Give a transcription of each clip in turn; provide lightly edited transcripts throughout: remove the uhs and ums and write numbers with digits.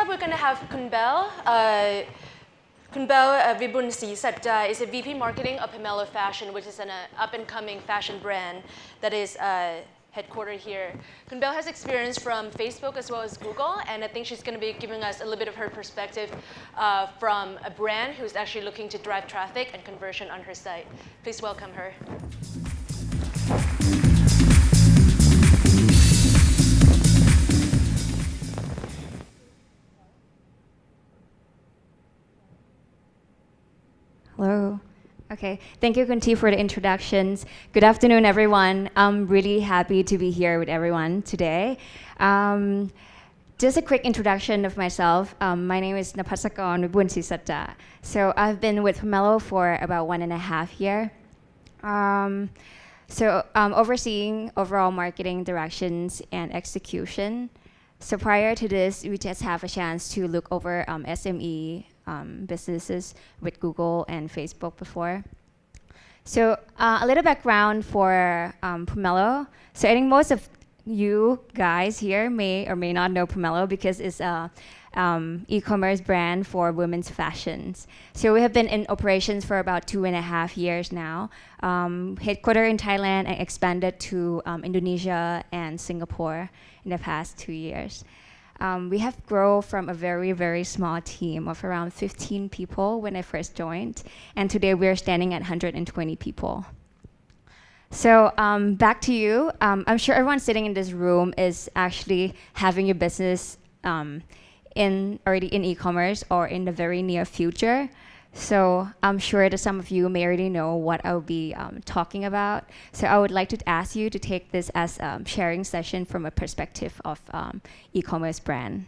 up, we're going to have Belle. Belle Vibulsrisajja is a VP Marketing of Pomelo Fashion, which is an up-and-coming fashion brand that is headquartered here. Belle has experience from Facebook as well as Google, and I think she's going to be giving us a little bit of her perspective from a brand who's actually looking to drive traffic and conversion on her site. Please welcome her. Hello. Okay, thank you, Kunti, for the introductions. Good afternoon, everyone. I'm really happy to be here with everyone today. Just a quick introduction of myself. My name is Napasagorn Vibulsrisajja. So I've been with Pomelo for about 1.5 years. Overseeing overall marketing directions and execution. So prior to this, we just have a chance to look over SME businesses with Google and Facebook before. So a little background for Pomelo. So I think most of you guys here may or may not know Pomelo because it's a e-commerce brand for women's fashions. So we have been in operations for about 2.5 years now, headquartered in Thailand and expanded to Indonesia and Singapore in the past 2 years. We have grown from a very, very small team of around 15 people when I first joined, and today we're standing at 120 people. So back to you. I'm sure everyone sitting in this room is actually having your business already in e-commerce or in the very near future. So I'm sure that some of you may already know what I'll be talking about. So I would like to ask you to take this as a sharing session from a perspective of e-commerce brand.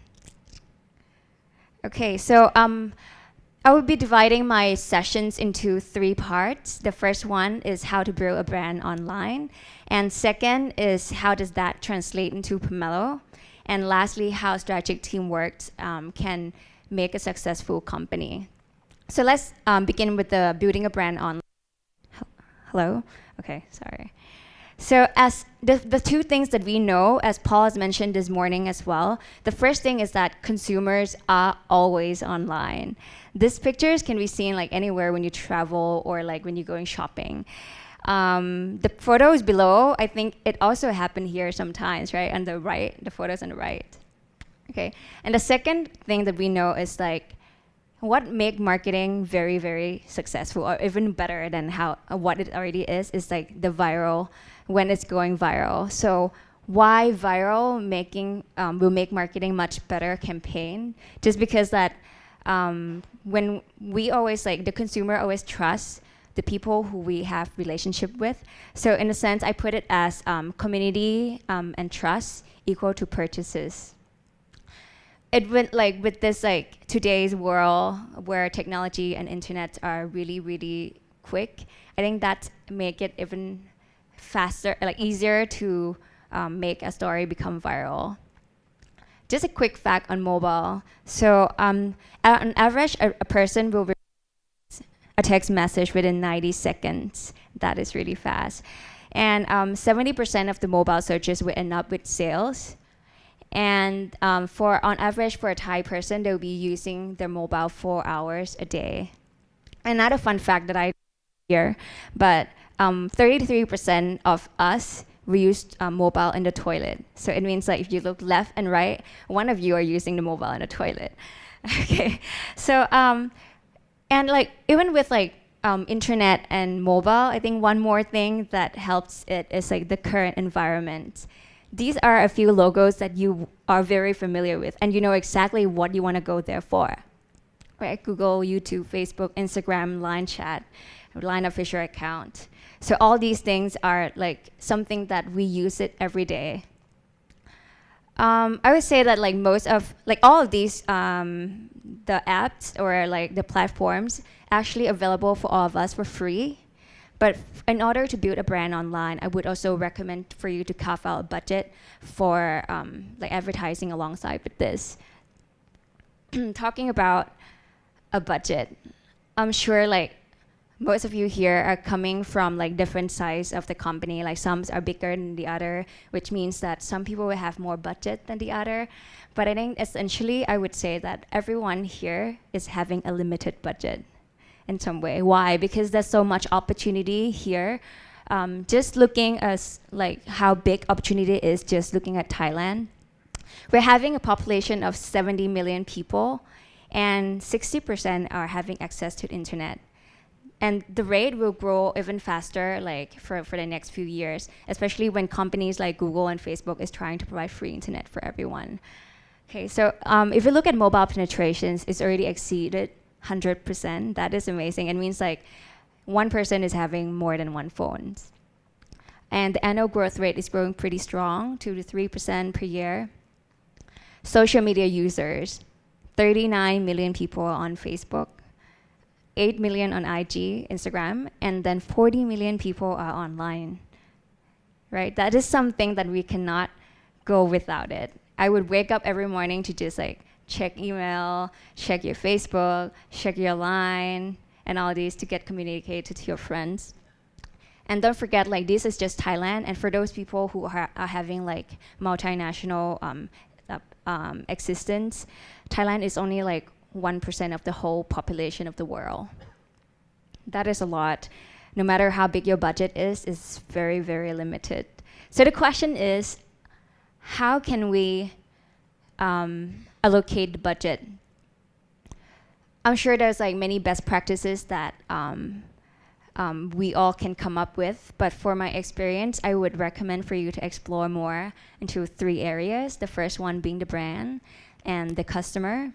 Okay, so I will be dividing my sessions into 3 parts. The first one is how to build a brand online. And second is how does that translate into Pomelo. And lastly, how strategic teamwork can make a successful company. So let's begin with the building a brand online. Hello? Okay, sorry. So as the 2 things that we know, as Paul has mentioned this morning as well, the first thing is that consumers are always online. These pictures can be seen like anywhere when you travel or like when you're going shopping. The photos below, I think it also happened here sometimes, right? On the right, the photos on the right. Okay, and the second thing that we know is like, what makes marketing very, very successful, or even better than what it already is like the viral, when it's going viral. So why viral will make marketing much better campaign? Just because that when we always the consumer always trusts the people who we have relationship with. So in a sense, I put it as community and trust equal to purchases. It went with this today's world where technology and internet are really, really quick. I think that make it even faster, easier to make a story become viral. Just a quick fact on mobile. So on average, a person will receive a text message within 90 seconds. That is really fast. And 70% of the mobile searches will end up with sales. And on average, for a Thai person, they'll be using their mobile 4 hours a day. Another fun fact that I here, but 33% of us we use mobile in the toilet. So it means if you look left and right, one of you are using the mobile in the toilet. Okay, so and even with internet and mobile, I think one more thing that helps it is the current environment. These are a few logos that you are very familiar with, and you know exactly what you want to go there for. Right? Google, YouTube, Facebook, Instagram, Line Chat, Line official account. So all these things are something that we use it every day. I would say that most of all of these the apps or the platforms actually available for all of us for free. But in order to build a brand online, I would also recommend for you to carve out a budget for advertising alongside with this. Talking about a budget, I'm sure most of you here are coming from like different size of the company. Like some are bigger than the other, which means that some people will have more budget than the other. But I think essentially I would say that everyone here is having a limited budget in some way. Why? Because there's so much opportunity here. Just looking as like how big opportunity is, just looking at Thailand, we're having a population of 70 million people, and 60% are having access to the internet. And the rate will grow even faster like for the next few years, especially when companies like Google and Facebook is trying to provide free internet for everyone. Okay, so if you look at mobile penetrations, it's already exceeded 100%. That is amazing. It means like one person is having more than one phone. And the annual growth rate is growing pretty strong, 2 to 3% per year. Social media users, 39 million people on Facebook, 8 million on IG, Instagram, and then 40 million people are online, right? That is something that we cannot go without it. I would wake up every morning to just like check email, check your Facebook, check your line, and all these to get communicated to your friends. And don't forget, like this is just Thailand, and for those people who are having like multinational existence, Thailand is only like 1% of the whole population of the world. That is a lot. No matter how big your budget is, it's very, very limited. So the question is, how can we allocate the budget? I'm sure there's like many best practices that we all can come up with, but for my experience, I would recommend for you to explore more into 3 areas. The first one being the brand and the customer,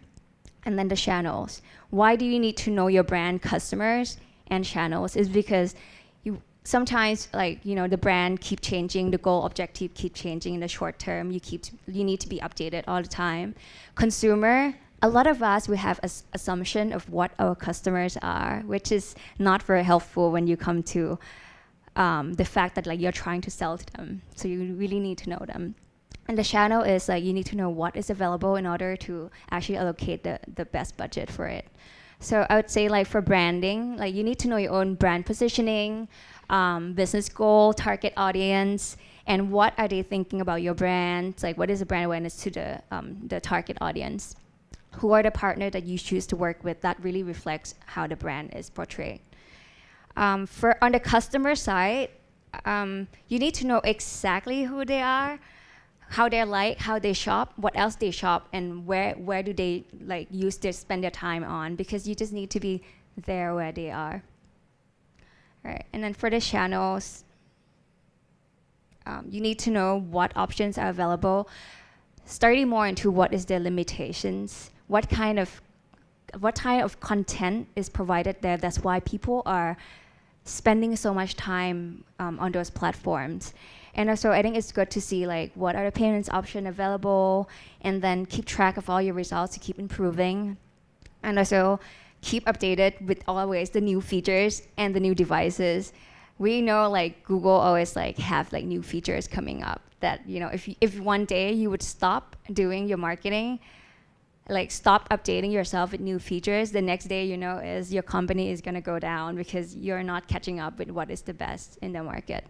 and then the channels. Why do you need to know your brand, customers, and channels? Is because you sometimes the brand keep changing, the goal objective keep changing in the short term. You need to be updated all the time. Consumer, a lot of us, we have an assumption of what our customers are, which is not very helpful when you come to the fact that like you're trying to sell to them. So you really need to know them. And the channel is like you need to know what is available in order to actually allocate the best budget for it. So I would say like for branding, like you need to know your own brand positioning, business goal, target audience, and what are they thinking about your brand? Like what is the brand awareness to the target audience? Who are the partners that you choose to work with? That really reflects how the brand is portrayed. On the customer side, you need to know exactly who they are, how they're like, how they shop, what else they shop, and where do they like spend their time on, because you just need to be there where they are. All right, and then for the channels, you need to know what options are available, starting more into what is their limitations, what kind of content is provided there. That's why people are spending so much time on those platforms. And also, I think it's good to see like what are the payments options available, and then keep track of all your results to keep improving. And also, keep updated with always the new features and the new devices. We know like Google always like have like new features coming up that, if one day you would stop doing your marketing, like stop updating yourself with new features, the next day is your company is going to go down because you're not catching up with what is the best in the market.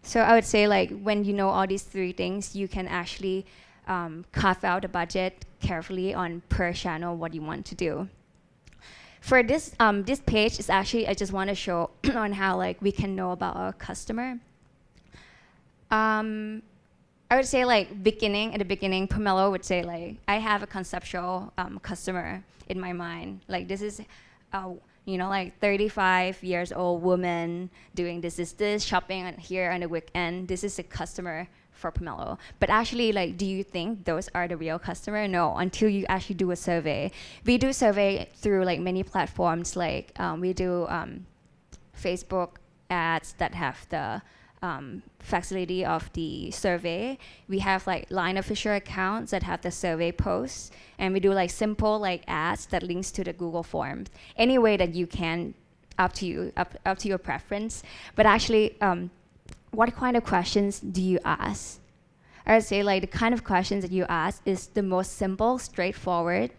So I would say like when you know all these 3 things, you can actually carve out a budget carefully on per channel what you want to do. For this page is actually, I just want to show on how like we can know about our customer. I would say like at the beginning, Pomelo would say like, I have a conceptual customer in my mind. Like this is, like 35 years old woman doing this, shopping here on the weekend. This is a customer for Pomelo. But actually, like, do you think those are the real customer? No, until you actually do a survey. We do survey through like many platforms. Like we do Facebook ads that have the facility of the survey. We have like line official accounts that have the survey posts, and we do like simple like ads that links to the Google Forms. Any way that you can, up to you, up to your preference. But actually, what kind of questions do you ask? I would say like the kind of questions that you ask is the most simple, straightforward,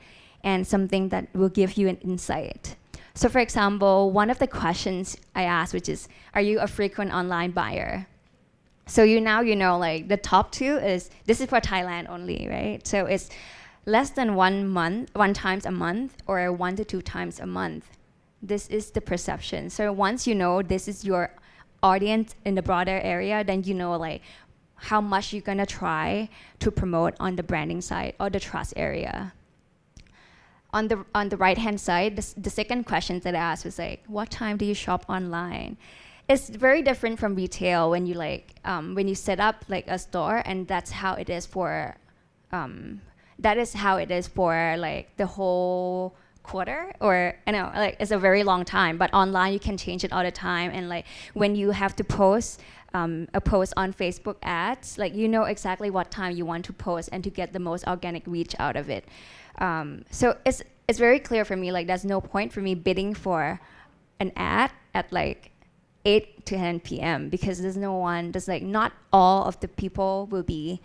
and something that will give you an insight. So for example, one of the questions I asked, which is, are you a frequent online buyer? So you know, like the top two this is for Thailand only, right? So it's less than 1 times a month, or 1 to 2 times a month. This is the perception. So once you know this is your audience in the broader area, then you know like how much you're gonna try to promote on the branding side or the trust area. On the right hand side, the second question that I asked was like, what time do you shop online? It's very different from retail when you when you set up like a store, and that's how it is for like the whole quarter, or I know like it's a very long time. But online you can change it all the time, and like when you have to post a post on Facebook ads, like you know exactly what time you want to post and to get the most organic reach out of it. So it's very clear for me, like there's no point for me bidding for an ad at like 8 to 10 p.m. because there's like not all of the people will be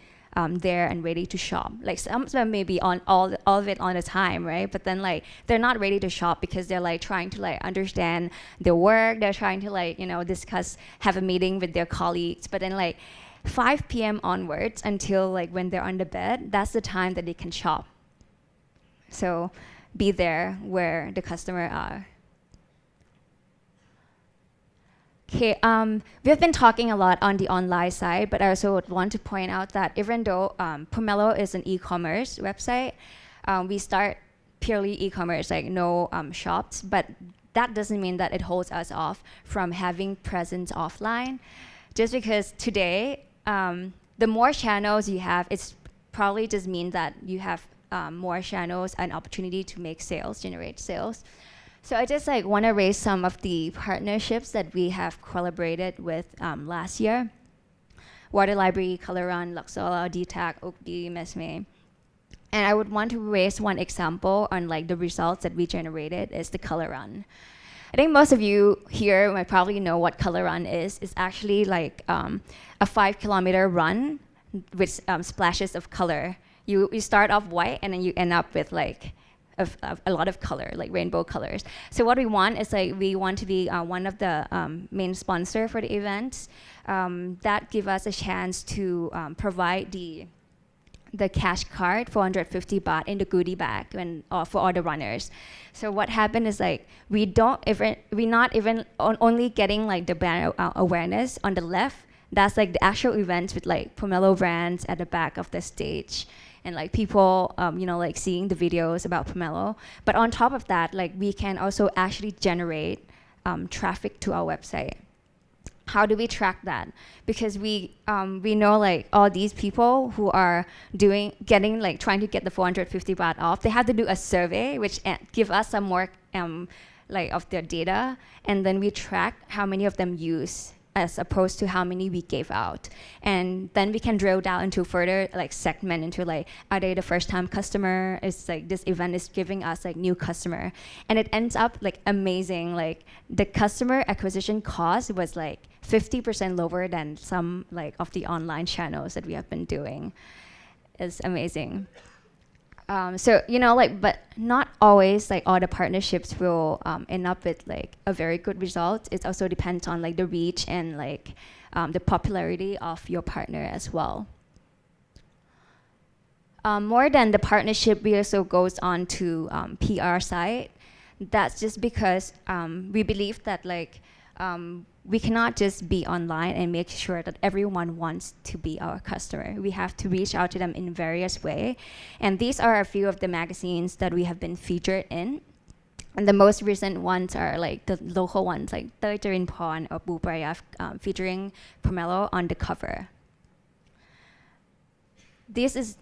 there and ready to shop. Like some of them may be on all of it on the time, right? But then like they're not ready to shop because they're like trying to like understand their work. They're trying to like, discuss, have a meeting with their colleagues. But then like 5 p.m. onwards until like when they're on the bed, that's the time that they can shop. So be there where the customer are. Okay, we have been talking a lot on the online side, but I also would want to point out that even though Pomelo is an e-commerce website, we start purely e-commerce, like no shops, but that doesn't mean that it holds us off from having presence offline. Just because today, the more channels you have, it's probably just mean that you have more channels and opportunity to make sales, generate sales. So I just like want to raise some of the partnerships that we have collaborated with last year. Water Library, Color Run, Luxola, DTAC, Oakdi, Mesme. And I would want to raise one example on like the results that we generated is the Color Run. I think most of you here might probably know what Color Run is. It's actually like a 5-kilometer run with splashes of color. You start off white and then you end up with like a lot of color, like rainbow colors. So what we want is like we want to be one of the main sponsor for the events. That give us a chance to provide the cash card, 450 baht in the goodie bag for all the runners. So what happened is like we're not even only getting like the brand awareness on the left. That's like the actual events with like Pomelo brands at the back of the stage. And like people, like seeing the videos about Pomelo. But on top of that, like we can also actually generate traffic to our website. How do we track that? Because we know like all these people who are trying to get the 450 baht off, they have to do a survey, which give us some more of their data, and then we track how many of them use as opposed to how many we gave out. And then we can drill down into further like segment into like, are they the first time customer? It's like this event is giving us like new customer. And it ends up like amazing. Like the customer acquisition cost was like 50% lower than some like of the online channels that we have been doing. It's amazing. But not always like all the partnerships will end up with like a very good result. It also depends on like the reach and like the popularity of your partner as well. More than the partnership, we also goes on to PR side. That's just because we believe that like we cannot just be online and make sure that everyone wants to be our customer. We have to reach out to them in various ways. And these are a few of the magazines that we have been featured in. And the most recent ones are like the local ones, like Tơi Charinporn or Bu Prayaf, featuring Pomelo on the cover. This is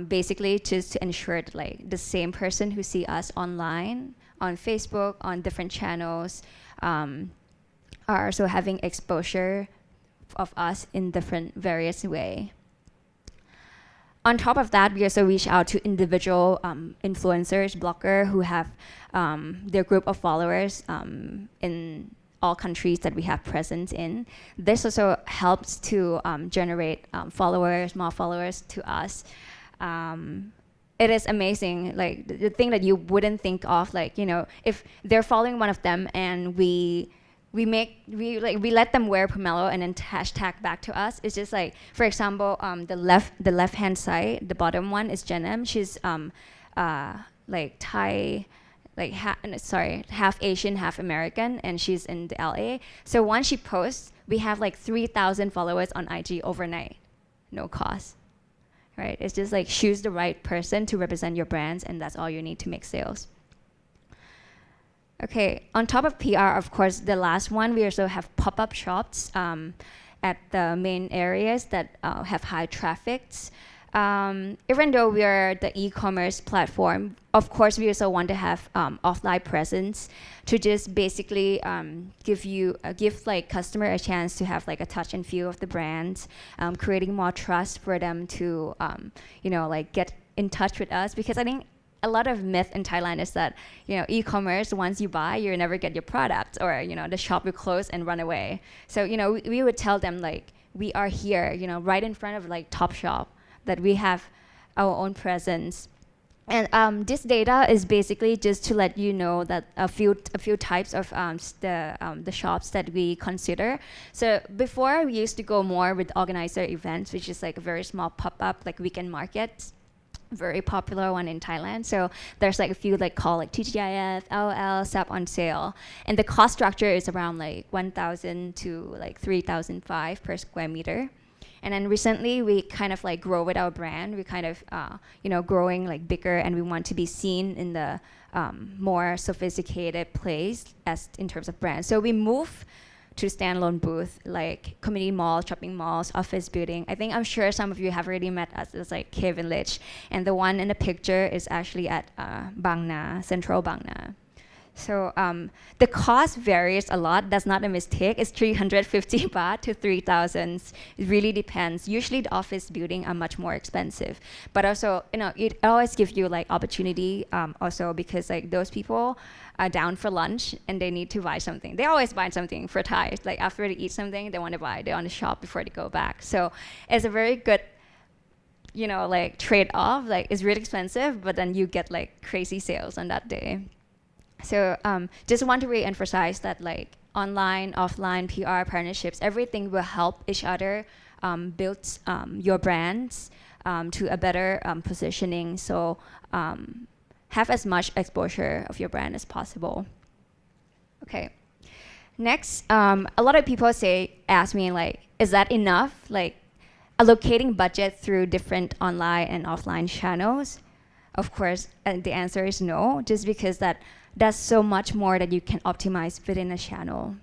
basically just to ensure that like the same person who see us online, on Facebook, on different channels, are also having exposure of us in different various way. On top of that, we also reach out to individual influencers, bloggers who have their group of followers in all countries that we have presence in. This also helps to generate followers, more followers to us. it is amazing. Like the thing that you wouldn't think of, like, you know, if they're following one of them and we let them wear Pomelo and then hashtag back to us. It's just like, for example, the left hand side, the bottom one is Jenem. She's like Thai, like half Asian, half American, and she's in the LA. So once she posts, we have like 3,000 followers on IG overnight, no cost. Right? It's just like choose the right person to represent your brands, and that's all you need to make sales. Okay, on top of PR, of course, the last one, we also have pop-up shops at the main areas that have high traffics. Even though we are the e-commerce platform, of course, we also want to have offline presence to just basically give like customer a chance to have like a touch and feel of the brand, creating more trust for them to like get in touch with us. Because I think a lot of myth in Thailand is that, you know, e-commerce, once you buy, you never get your product, or, you know, the shop will close and run away. So, you know, we would tell them like, we are here, you know, right in front of like Topshop, that we have our own presence. And this data is basically just to let you know that a few types of the shops that we consider. So before, we used to go more with organizer events, which is like a very small pop-up, like weekend markets, very popular one in Thailand. So there's like a few like called like TGIF, LL, SAP on sale. And the cost structure is around like 1,000 to like 3,005 per square meter. And then recently, we kind of like grow with our brand. We kind of, growing like bigger, and we want to be seen in the more sophisticated place as in terms of brand. So we move to standalone booth, like community mall, shopping malls, office building. I'm sure some of you have already met us. It's like K Village. And the one in the picture is actually at Bang Na, Central Bang Na. So the cost varies a lot. That's not a mistake. It's 350 baht to 3,000. It really depends. Usually the office building are much more expensive. But also, you know, it always gives you like opportunity also, because like those people are down for lunch and they need to buy something. They always buy something for Thai. Like after they eat something, they want to buy. They want to shop before they go back. So it's a very good, you know, like trade-off. Like it's really expensive, but then you get like crazy sales on that day. So just want to re-emphasize that like online, offline, PR partnerships, everything will help each other build your brands to a better positioning. So have as much exposure of your brand as possible. Okay. Next, a lot of people ask me like, is that enough? Like allocating budget through different online and offline channels? Of course, the answer is no, just because that's so much more that you can optimize within a channel.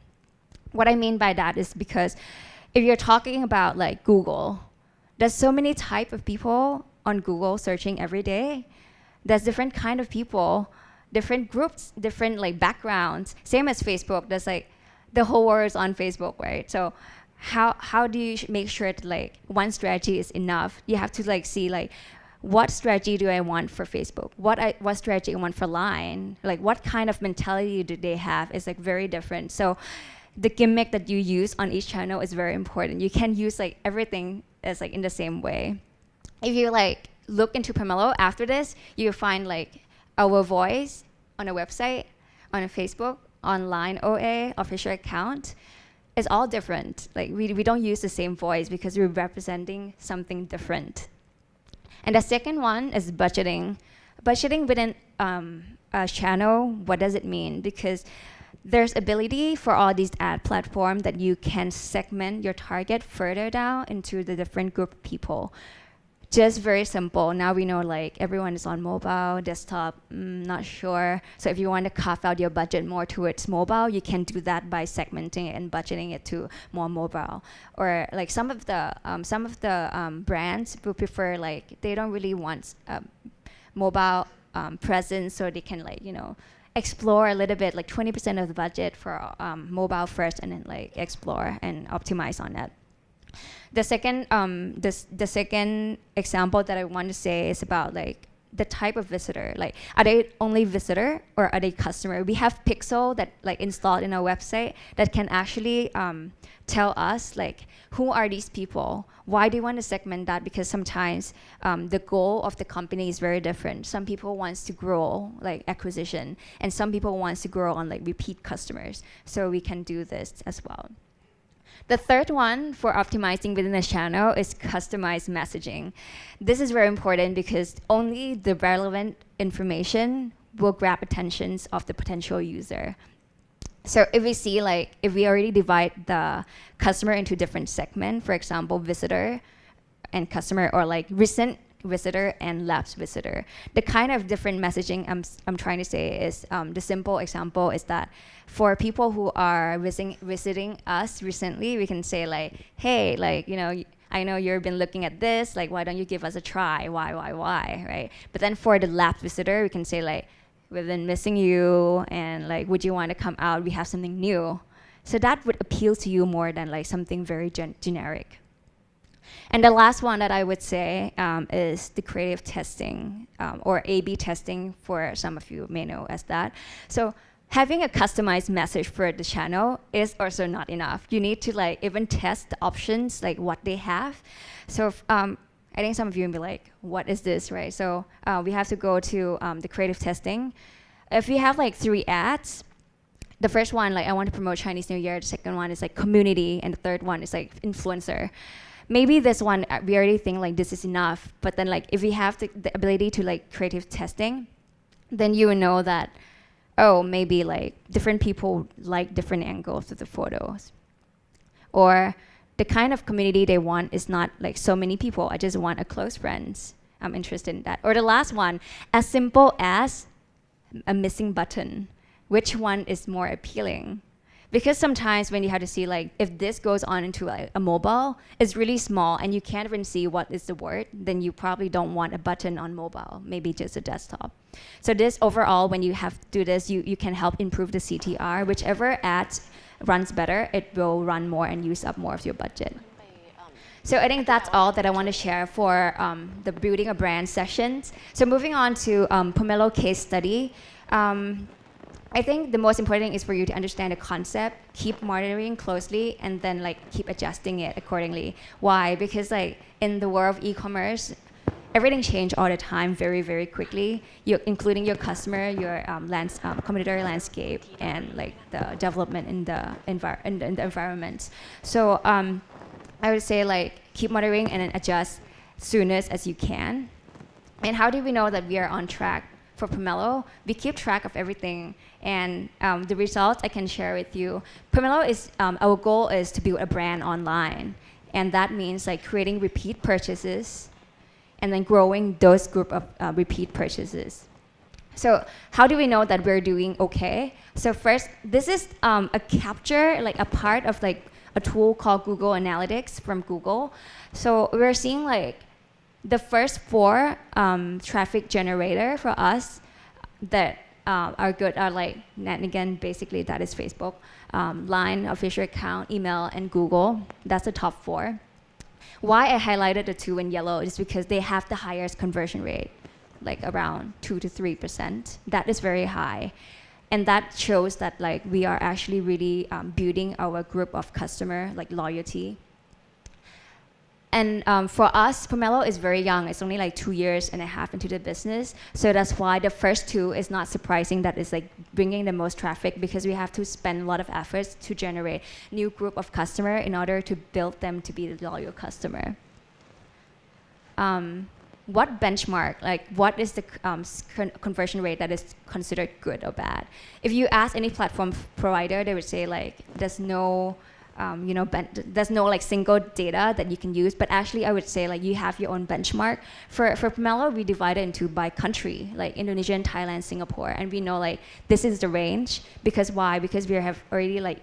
What I mean by that is because if you're talking about like Google, there's so many type of people on Google searching every day. There's different kind of people, different groups, different like backgrounds. Same as Facebook, there's like the whole world is on Facebook, right? So how do you make sure that like one strategy is enough? You have to like see like, what strategy do I want for Facebook? What strategy I want for Line? Like what kind of mentality do they have is like very different. So the gimmick that you use on each channel is very important. You can't use like everything as like in the same way. If you like look into Pomelo after this, you'll find like our voice on a website, on a Facebook, online OA, official account. It's all different. Like we don't use the same voice because we're representing something different. And the second one is budgeting. Budgeting within a channel, what does it mean? Because there's ability for all these ad platforms that you can segment your target further down into the different group of people. Just very simple. Now we know like everyone is on mobile, desktop, not sure. So if you want to carve out your budget more towards mobile, you can do that by segmenting it and budgeting it to more mobile. Or like some of the brands will prefer like they don't really want mobile presence, so they can like, you know, explore a little bit, like 20% of the budget for mobile first, and then like explore and optimize on that. The second example that I want to say is about like the type of visitor. Like, are they only visitor or are they customer? We have Pixel that like installed in our website that can actually tell us like who are these people? Why do you want to segment that? Because sometimes the goal of the company is very different. Some people wants to grow like acquisition, and some people wants to grow on like repeat customers. So we can do this as well. The third one for optimizing within a channel is customized messaging. This is very important because only the relevant information will grab attentions of the potential user. So if we see like, if we already divide the customer into different segments, for example, visitor and customer, or like recent visitor and lapsed visitor, the kind of different messaging I'm trying to say is, the simple example is that for people who are visiting us recently, we can say like, hey, like, you know, I know you've been looking at this, like, why don't you give us a try? Why, right? But then for the lapsed visitor, we can say like, we've been missing you, and like, would you want to come out? We have something new. So that would appeal to you more than like something very generic. And the last one that I would say is the creative testing, or A/B testing, for some of you may know as that. So having a customized message for the channel is also not enough. You need to like even test the options, like what they have. So I think some of you will be like, what is this, right? So we have to go to the creative testing. If we have like 3 ads, the first one, like I want to promote Chinese New Year. The second one is like community, and the third one is like influencer. Maybe this one, we already think like this is enough, but then like if we have the ability to like creative testing, then you will know that, oh, maybe like different people like different angles of the photos. Or the kind of community they want is not like so many people. I just want a close friends. I'm interested in that. Or the last one, as simple as a missing button. Which one is more appealing? Because sometimes when you have to see like, if this goes on into like a mobile, it's really small and you can't even see what is the word, then you probably don't want a button on mobile, maybe just a desktop. So this overall, when you have to do this, you can help improve the CTR. Whichever ad runs better, it will run more and use up more of your budget. So I think that's all that I want to share for the building a brand sessions. So moving on to Pomelo case study. I think the most important thing is for you to understand the concept, keep monitoring closely, and then like keep adjusting it accordingly. Why? Because like in the world of e-commerce, everything changes all the time very, very quickly, including your customer, your community landscape, and like the development in the environment. So I would say like keep monitoring and then adjust soonest as you can. And how do we know that we are on track? For Pomelo, we keep track of everything, and the results I can share with you. Pomelo is, our goal is to build a brand online, and that means like creating repeat purchases, and then growing those group of repeat purchases. So how do we know that we're doing okay? So first, this is a capture, like a part of like a tool called Google Analytics from Google. So we're seeing like the first 4 traffic generator for us that are good are like, and again, basically that is Facebook, Line, official account, email, and Google. That's the top 4. Why I highlighted the 2 in yellow is because they have the highest conversion rate, like around 2 to 3%. That is very high. And that shows that like we are actually really building our group of customer, like loyalty. And for us, Pomelo is very young. It's only like 2.5 years into the business. So that's why the first 2 is not surprising that it's like bringing the most traffic, because we have to spend a lot of efforts to generate new group of customer in order to build them to be the loyal customer. What benchmark, like what is the conversion rate that is considered good or bad? If you ask any platform provider, they would say like there's no there's no like single data that you can use, but actually I would say like you have your own benchmark. For Pomelo, we divide it into by country, like Indonesia, Thailand, Singapore, and we know like this is the range. Because why? Because we have already like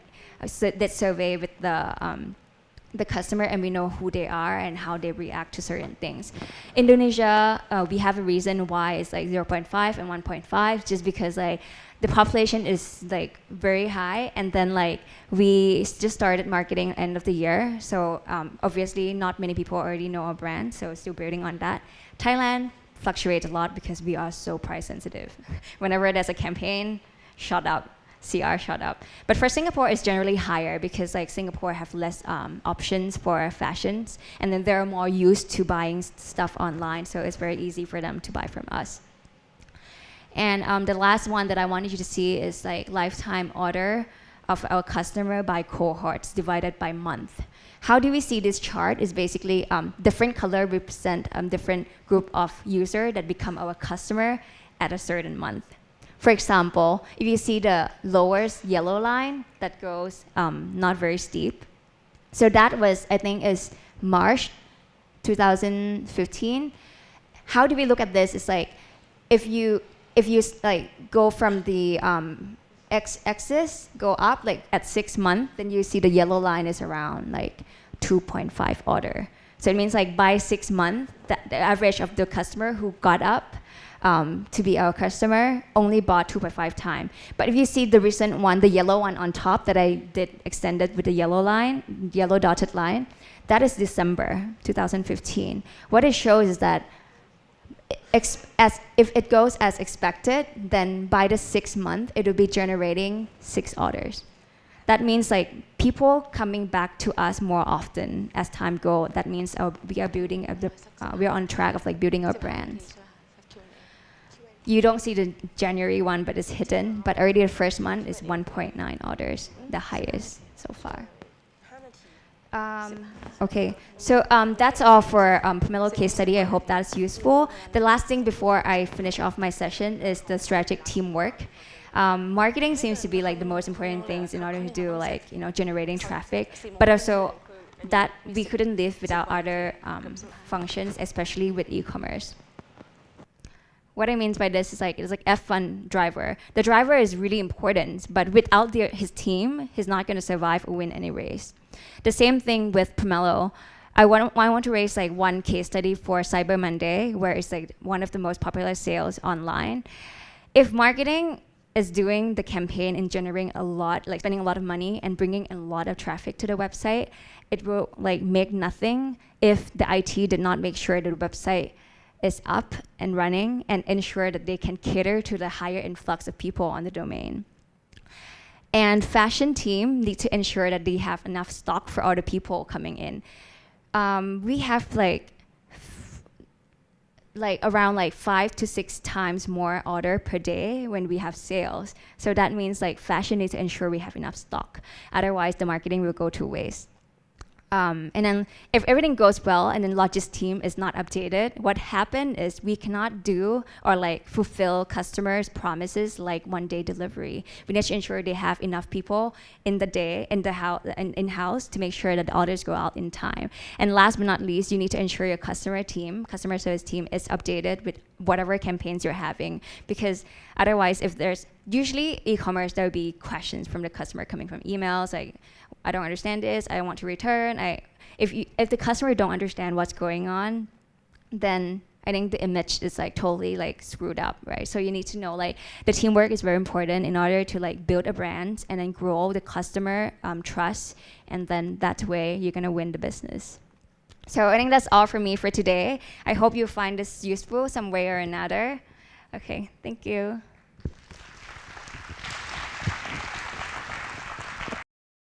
did survey with the customer, and we know who they are and how they react to certain things. Indonesia, we have a reason why it's like 0.5 and 1.5, just because like the population is like very high, and then like we just started marketing end of the year, so obviously not many people already know our brand, so still building on that. Thailand, fluctuates a lot because we are so price sensitive. Whenever there's a campaign, shot up. CR shot up. But for Singapore, it's generally higher because like Singapore have less options for fashions, and then they're more used to buying stuff online, so it's very easy for them to buy from us. And the last one that I wanted you to see is like lifetime order of our customer by cohorts divided by month. How do we see this chart is basically different color represent different group of user that become our customer at a certain month. For example, if you see the lowest yellow line that goes not very steep, so that was, I think, is March 2015. How do we look at this? It's like if you like go from the x-axis, go up like at 6 months, then you see the yellow line is around like 2.5 order. So it means like by 6 months, the average of the customer who got up to be our customer only bought 2.5 times. But if you see the recent one, the yellow one on top that I did extended with the yellow line, yellow dotted line, that is December 2015. What it shows is that if it goes as expected, then by the 6th month, it will be generating 6 orders. That means like people coming back to us more often as time goes. That means we are building we are on track of like building our brand. You don't see the January one, but it's hidden. But already the first month is 1.9 orders, the highest so far. Okay, so that's all for Pomelo case study. I hope that's useful. The last thing before I finish off my session is the strategic teamwork. Marketing seems to be like the most important things in order to do like generating traffic, but also that we couldn't live without other functions, especially with e-commerce. What I mean by this is like it's like F1 driver. The driver is really important, but without his team, he's not going to survive or win any race. The same thing with Pomelo. I want to raise like one case study for Cyber Monday, where it's like one of the most popular sales online. If marketing is doing the campaign and generating a lot, like spending a lot of money and bringing a lot of traffic to the website, it will like make nothing if the IT did not make sure the website is up and running and ensure that they can cater to the higher influx of people on the domain. And fashion team need to ensure that they have enough stock for all the people coming in. We have like around like 5 to 6 times more order per day when we have sales. So that means like fashion needs to ensure we have enough stock. Otherwise, the marketing will go to waste. And then if everything goes well and then logistics team is not updated, what happened is we cannot do or like fulfill customers' promises like 1-day delivery. We need to ensure they have enough people in the day in-house to make sure that the orders go out in time. And last but not least, you need to ensure your customer service team is updated with whatever campaigns you're having, because otherwise if there's usually e-commerce, there will be questions from the customer coming from emails like, I don't understand this, I want to return. If the customer don't understand what's going on, then I think the image is like totally like screwed up, right? So you need to know like the teamwork is very important in order to like build a brand and then grow the customer trust, and then that way you're gonna win the business. So I think that's all for me for today. I hope you find this useful some way or another. Okay, thank you.